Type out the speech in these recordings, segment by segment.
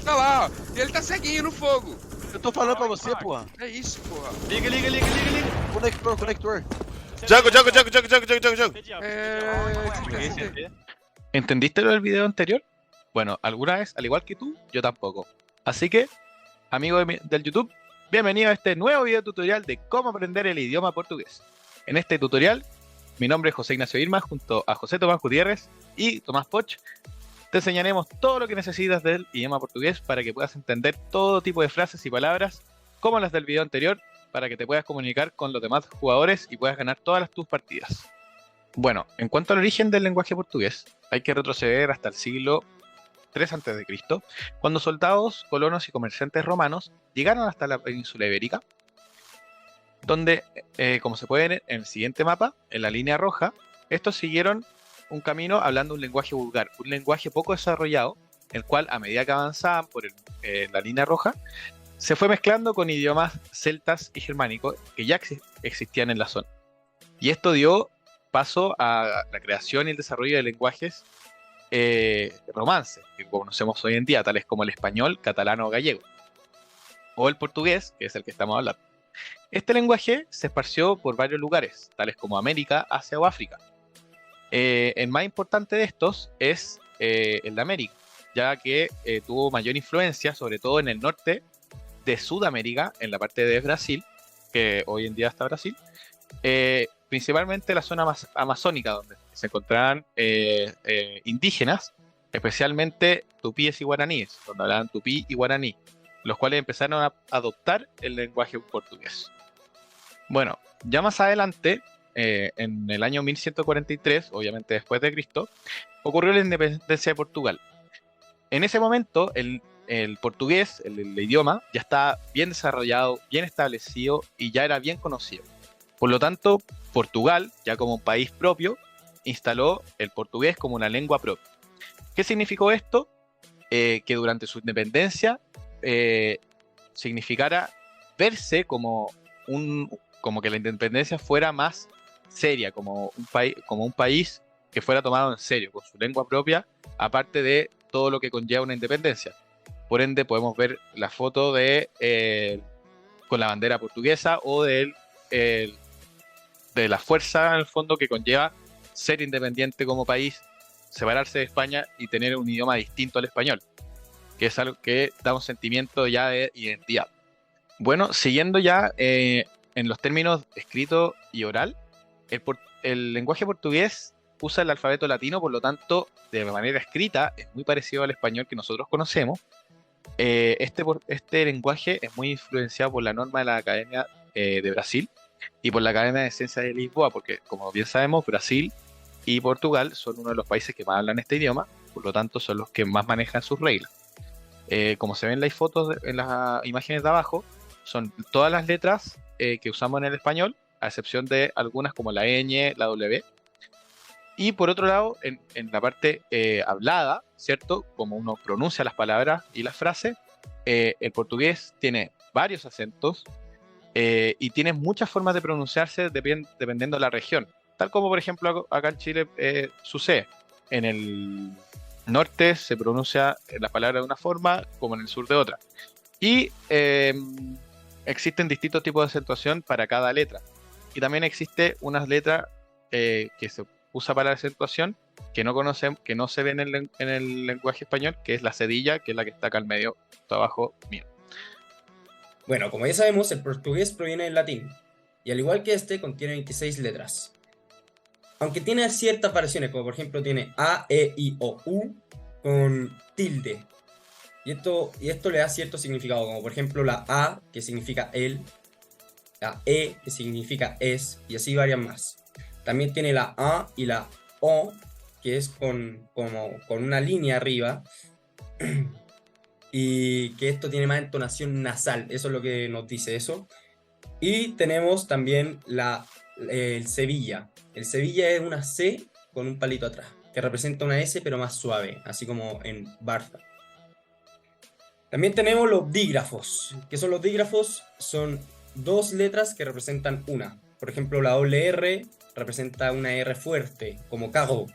Tá lá, ó. Ele tá ceguinho no fogo. Eu tô falando pra você, porra. É isso, porra. Liga. Conector. Django. Ninguém entendeu. ¿Entendiste lo del video anterior? Bueno, alguna vez, al igual que tú, yo tampoco. Así que, amigo del YouTube, bienvenido a este nuevo video tutorial de cómo aprender el idioma portugués. En este tutorial, mi nombre es José Ignacio Irma, junto a José Tomás Gutiérrez y Tomás Poch. Te enseñaremos todo lo que necesitas del idioma portugués para que puedas entender todo tipo de frases y palabras, como las del video anterior, para que te puedas comunicar con los demás jugadores y puedas ganar todas tus partidas. Bueno, en cuanto al origen del lenguaje portugués, hay que retroceder hasta el siglo III a.C., cuando soldados, colonos y comerciantes romanos llegaron hasta la península ibérica, donde, como se puede ver en el siguiente mapa, en la línea roja, estos siguieron un camino hablando un lenguaje vulgar, un lenguaje poco desarrollado, el cual a medida que avanzaban por la línea roja, se fue mezclando con idiomas celtas y germánicos que ya existían en la zona. Y esto dio paso a la creación y el desarrollo de lenguajes romances, que conocemos hoy en día, tales como el español, catalán o gallego, o el portugués, que es el que estamos hablando. Este lenguaje se esparció por varios lugares, tales como América, Asia o África. El más importante de estos es el de América, ya que tuvo mayor influencia, sobre todo en el norte de Sudamérica, en la parte de Brasil, que hoy en día está Brasil, principalmente la zona amazónica, donde se encontraban indígenas, especialmente tupíes y guaraníes, donde hablaban tupí y guaraní, los cuales empezaron a adoptar el lenguaje portugués. Bueno, ya más adelante, en el año 1143, obviamente después de Cristo, ocurrió la independencia de Portugal. En ese momento, el portugués, el idioma, ya estaba bien desarrollado, bien establecido y ya era bien conocido. Por lo tanto, Portugal, ya como un país propio, instaló el portugués como una lengua propia. ¿Qué significó esto? Que durante su independencia significara verse como que la independencia fuera más seria, como un país que fuera tomado en serio, con su lengua propia, aparte de todo lo que conlleva una independencia. Por ende, podemos ver la foto con la bandera portuguesa o de la fuerza, en el fondo, que conlleva ser independiente como país, separarse de España y tener un idioma distinto al español, que es algo que da un sentimiento ya de identidad. Bueno, siguiendo ya en los términos escrito y oral, el lenguaje portugués usa el alfabeto latino, por lo tanto, de manera escrita, es muy parecido al español que nosotros conocemos. Este lenguaje es muy influenciado por la norma de la Academia de Brasil y por la Academia de Ciencias de Lisboa, porque, como bien sabemos, Brasil y Portugal son uno de los países que más hablan este idioma, por lo tanto, son los que más manejan sus reglas. Como se ven en las fotos, en las imágenes de abajo, son todas las letras que usamos en el español, a excepción de algunas como la ñ, la w. Y por otro lado, en la parte hablada, ¿cierto? Como uno pronuncia las palabras y las frases, el portugués tiene varios acentos y tiene muchas formas de pronunciarse dependiendo de la región. Tal como, por ejemplo, acá en Chile sucede. En el norte se pronuncia la palabra de una forma, como en el sur de otra. Y existen distintos tipos de acentuación para cada letra. Y también existe unas letras que se usa para la acentuación que no se ve en el lenguaje español, que es la cedilla, que es la que está acá al medio, está abajo mío. Bueno, como ya sabemos, el portugués proviene del latín, y al igual que este, contiene 26 letras. Aunque tiene ciertas variaciones, como por ejemplo tiene A, E, I, O, U con tilde. Y esto le da cierto significado, como por ejemplo la A, que significa él, la E, que significa es, y así varias más. También tiene la A y la O, que es con una línea arriba, y que esto tiene más entonación nasal, eso es lo que nos dice eso. Y tenemos también el Sevilla. El Sevilla es una C con un palito atrás, que representa una S pero más suave, así como en Barça. También tenemos los dígrafos. ¿Qué son los dígrafos? Son dos letras que representan una. Por ejemplo, la doble R representa una R fuerte, como cago.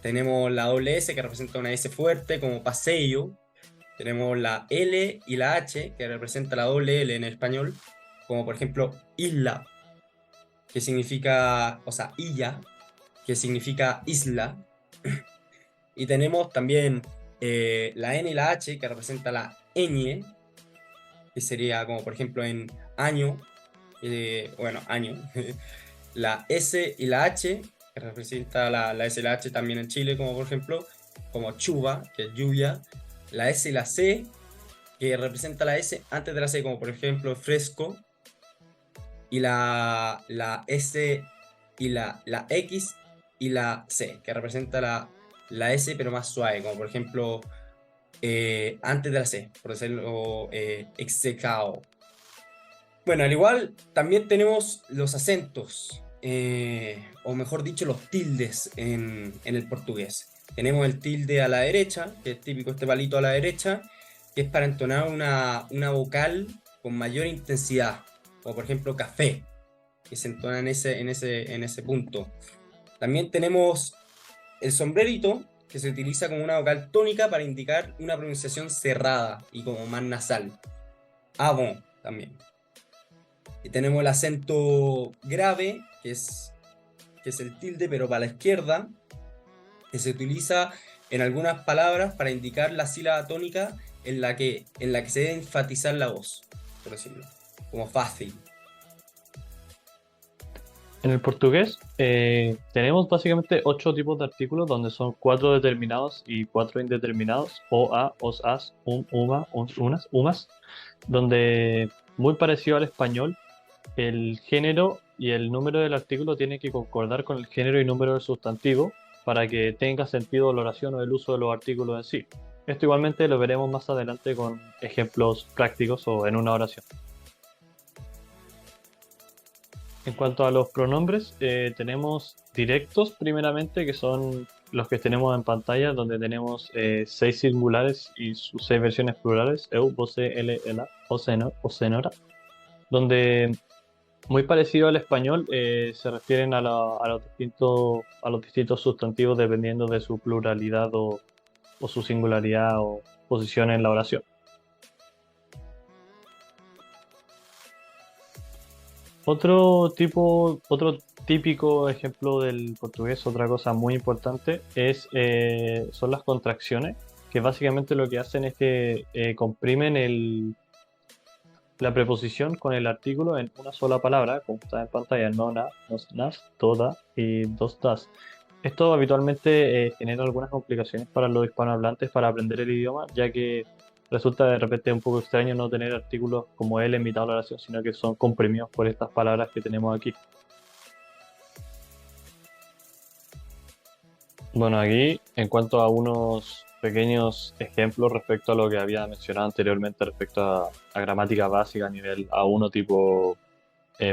Tenemos la doble S que representa una S fuerte, como paseo. Tenemos la L y la H, que representa la doble L en español, como por ejemplo isla, que significa, o sea, illa, que significa isla. Y tenemos también la N y la H, que representa la ñ, que sería como por ejemplo en año, bueno, año. La S y la H, que representa la S y la H también en Chile, como por ejemplo, como chuva, que es lluvia. La S y la C, que representa la S antes de la C, como por ejemplo fresco. Y la S y la X y la C, que representa la S pero más suave, como por ejemplo antes de la C, por decirlo execao. Bueno, al igual también tenemos los acentos, o mejor dicho, los tildes en el portugués. Tenemos el tilde a la derecha, que es típico este palito a la derecha, que es para entonar una vocal con mayor intensidad, como por ejemplo café, que se entona en ese punto. También tenemos el sombrerito, que se utiliza como una vocal tónica para indicar una pronunciación cerrada y como más nasal. Avon también. Y tenemos el acento grave, que es el tilde, pero para la izquierda, que se utiliza en algunas palabras para indicar la sílaba tónica en la que se debe enfatizar la voz, por decirlo, como fácil. En el portugués tenemos básicamente 8 tipos de artículos donde son 4 determinados y 4 indeterminados, o, a, os, as, uma, uns, unas, umas, donde muy parecido al español, el género y el número del artículo tiene que concordar con el género y número del sustantivo para que tenga sentido la oración o el uso de los artículos en sí. Esto igualmente lo veremos más adelante con ejemplos prácticos o en una oración. En cuanto a los pronombres, tenemos directos primeramente, que son los que tenemos en pantalla, donde tenemos 6 singulares y sus 6 versiones plurales, eu, você, ele, ela, o senora, donde muy parecido al español se refieren a los distintos sustantivos dependiendo de su pluralidad o su singularidad o posición en la oración. Otro típico ejemplo del portugués, otra cosa muy importante, son las contracciones, que básicamente lo que hacen es que comprimen la preposición con el artículo en una sola palabra, como está en pantalla, no, na, nos, nas, toda y dos das. Esto habitualmente genera algunas complicaciones para los hispanohablantes para aprender el idioma, ya que resulta de repente un poco extraño no tener artículos como él en mitad de la oración, sino que son comprimidos por estas palabras que tenemos aquí. Bueno, aquí en cuanto a unos pequeños ejemplos respecto a lo que había mencionado anteriormente respecto a gramática básica a nivel A1 tipo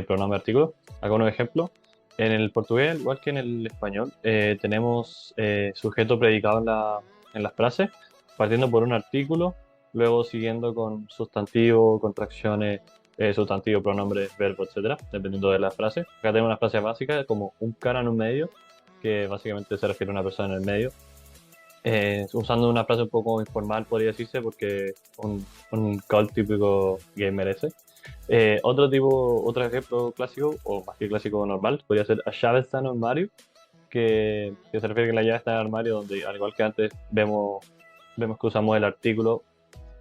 pronombre artículo. Acá unos ejemplos. En el portugués, igual que en el español, tenemos sujeto predicado en las frases, partiendo por un artículo, luego siguiendo con sustantivo, contracciones, sustantivo, pronombre, verbo, etcétera, dependiendo de la frase. Acá tenemos una frase básica como un cara en un medio, que básicamente se refiere a una persona en el medio. Usando una frase un poco informal, podría decirse, porque un call típico gamer ese. Otro ejemplo clásico, o más que clásico normal, podría ser a llave está en un armario, que se refiere a que la llave está en el armario, donde al igual que antes vemos que usamos el artículo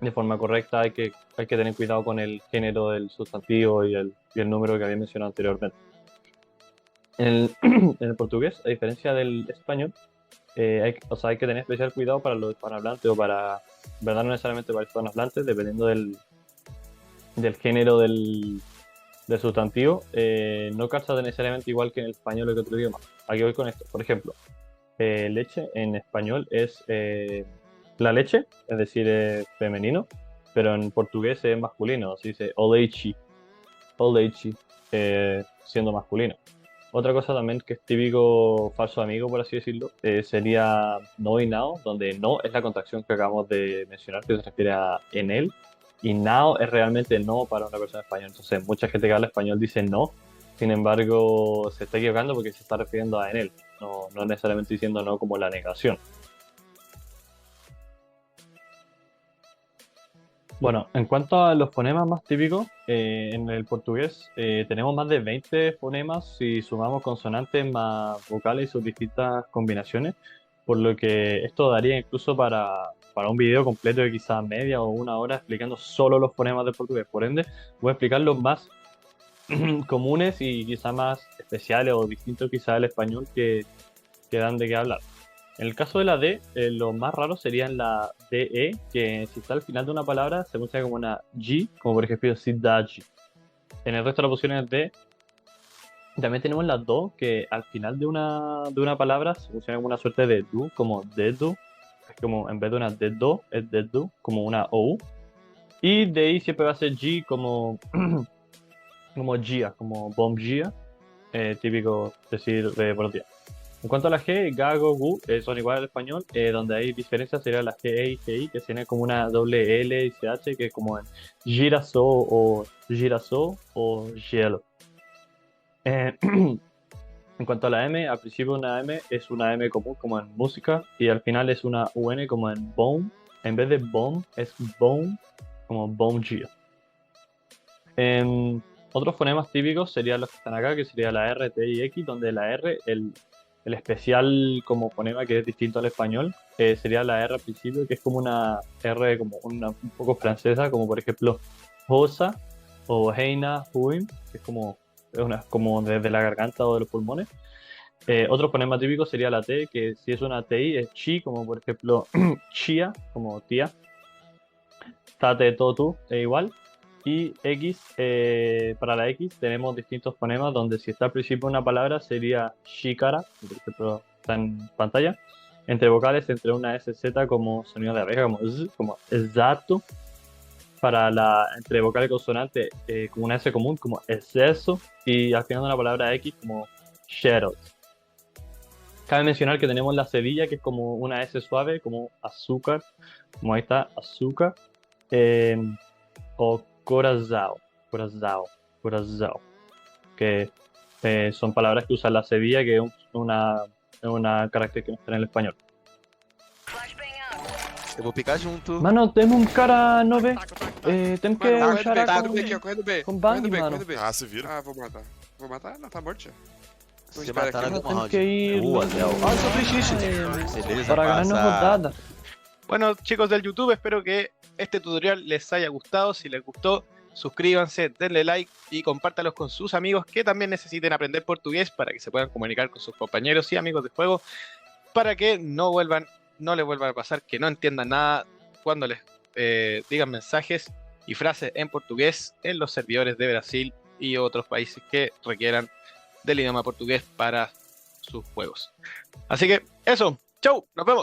de forma correcta. Hay que tener cuidado con el género del sustantivo y el número que había mencionado anteriormente. En el portugués, a diferencia del español, hay que tener especial cuidado para los hispanohablantes o para, ¿verdad? No necesariamente para hispanohablantes, dependiendo del género del sustantivo, no calza necesariamente igual que en el español o que otro idioma. Aquí voy con esto. Por ejemplo, leche en español es la leche, es decir, femenino, pero en portugués es masculino, se dice o leite, siendo masculino. Otra cosa también que es típico falso amigo, por así decirlo, sería no y now, donde no es la contracción que acabamos de mencionar, que se refiere a en él, y now es realmente no para una persona española. Entonces, mucha gente que habla español dice no, sin embargo, se está equivocando porque se está refiriendo a en él, no necesariamente diciendo no como la negación. Bueno, en cuanto a los fonemas más típicos, en el portugués tenemos más de 20 fonemas si sumamos consonantes más vocales y sus distintas combinaciones, por lo que esto daría incluso para un video completo de quizás media o una hora explicando solo los fonemas del portugués. Por ende, voy a explicar los más comunes y quizás más especiales o distintos quizás del español que dan de qué hablar. En el caso de la D, los más raros serían la DE, que si está al final de una palabra se pronuncia como una G, como por ejemplo cidade. En el resto de las opciones D, también tenemos la DO, que al final de una palabra se pronuncia como una suerte de DU, como dedo. Es como en vez de una dedo, es dedo, como una OU. Y de ahí siempre va a ser G como, como Gia, como bom dia, típico decir de buenos días. En cuanto a la G, Gago, Gu, son iguales al español, donde hay diferencias serían las GE y GI, que tienen como una doble L y CH, que es como en girasol o gelo. En cuanto a la M, al principio una M es una M común como en música, y al final es una UN como en bone. En vez de bone, es bone, como bone geo. Otros fonemas típicos serían los que están acá, que sería la R, T y X, donde la R, el especial como fonema que es distinto al español, sería la R al principio, que es como una R como un poco francesa, como por ejemplo Rosa o Heina, Huim, que es como desde la garganta o de los pulmones. Otro fonema típico sería la T, que si es una TI es chi, como por ejemplo chia, como tía. Tate, totu, es igual. Y X, para la X tenemos distintos fonemas donde si está al principio una palabra sería shikara, por ejemplo está en pantalla. Entre vocales, entre una SZ como sonido de abeja, como z, como exacto. Entre vocal y consonante, como una S común, como exceso. Y al final de una palabra X como shadows. Cabe mencionar que tenemos la cedilla, que es como una S suave, como azúcar, como ahí está, azúcar. O corazao, que son palabras que usan la cedilla, que es una carácter que no está en el español. Eu vou picar junto. Mano, temos um cara no B. Temos que Mano, lutar correndo B aqui, ó, correndo B. com bang, Correndo B, mano. correndo B. Ah, se vira. Ah, vou matar. Vou matar? Não, tá morto já. Se espera matar aqui, na eu Temos round. que ir Boa, Del. Ah, só preciso. Beleza, para ganarnos passa. rodada. Bueno, chicos del YouTube, espero que este tutorial les haya gustado. Si les gustó, suscríbanse, denle like y compártalos con sus amigos que también necesiten aprender portugués para que se puedan comunicar con sus compañeros y amigos de juego, para que no les vuelva a pasar que no entiendan nada cuando les digan mensajes y frases en portugués en los servidores de Brasil y otros países que requieran del idioma portugués para sus juegos. Así que eso, chau, nos vemos.